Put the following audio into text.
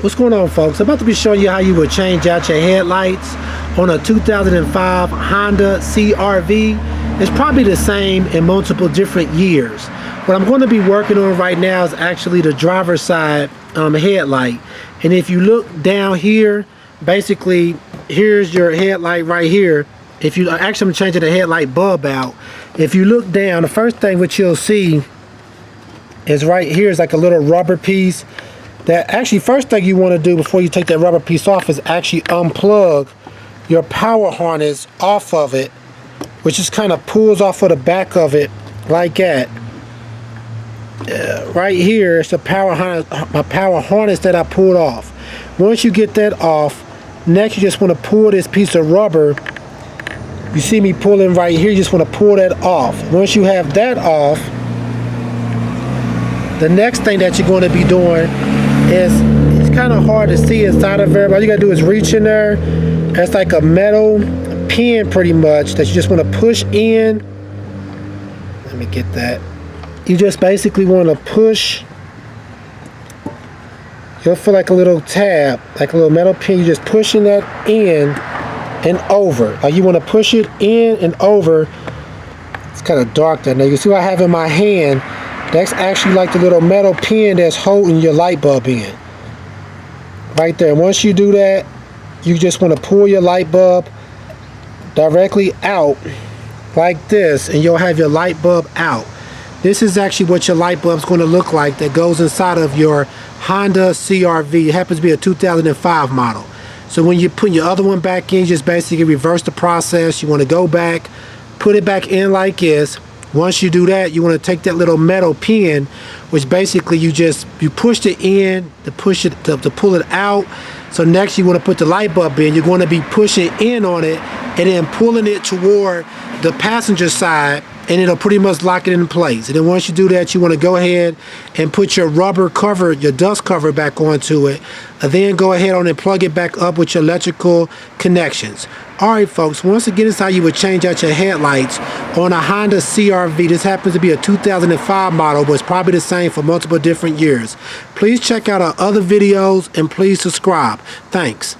What's going on, folks? I'm about to be showing you how you would change out your headlights on a 2005 Honda CRV. It's probably the same in multiple different years. What I'm going to be working on right now is actually the driver's side headlight. And if you look down here, basically here's your headlight right here. If you actually, I'm changing the headlight bulb out. If you look down, the first thing which you'll see is right here is like a little rubber piece. That actually, first thing you want to do before you take that rubber piece off is actually unplug your power harness off of it, which just kind of pulls off of the back of it like that. Right here is the power harness that I pulled off. Once you get that off, next you just want to pull this piece of rubber. You see me pulling right here, you just want to pull that off. Once you have that off, the next thing that you're going to be doing is, it's kind of hard to see inside of there, but all you gotta do is reach in there. That's like a metal pin pretty much that you just want to push in. Let me get that. You just basically want to push. You'll feel like a little tab, like a little metal pin. You're just pushing that in and over. Like you want to push it in and over. It's kind of dark there. Now you see what I have in my hand. That's actually like the little metal pin that's holding your light bulb in. Right there. Once you do that, you just want to pull your light bulb directly out like this, and you'll have your light bulb out. This is actually what your light bulb is going to look like that goes inside of your Honda CRV. It happens to be a 2005 model. So when you put your other one back in, you just basically reverse the process. You want to go back, put it back in like this. Once you do that, you want to take that little metal pin, which basically you pushed it in to push it to pull it out. So next you want to put the light bulb in. You're going to be pushing in on it and then pulling it toward the passenger side, and it'll pretty much lock it in place. And then once you do that, you want to go ahead and put your rubber cover, your dust cover back onto it. And then go ahead on and plug it back up with your electrical connections. Alright folks, once again, this is how you would change out your headlights on a Honda CRV. This happens to be a 2005 model, but it's probably the same for multiple different years. Please check out our other videos and please subscribe. Thanks.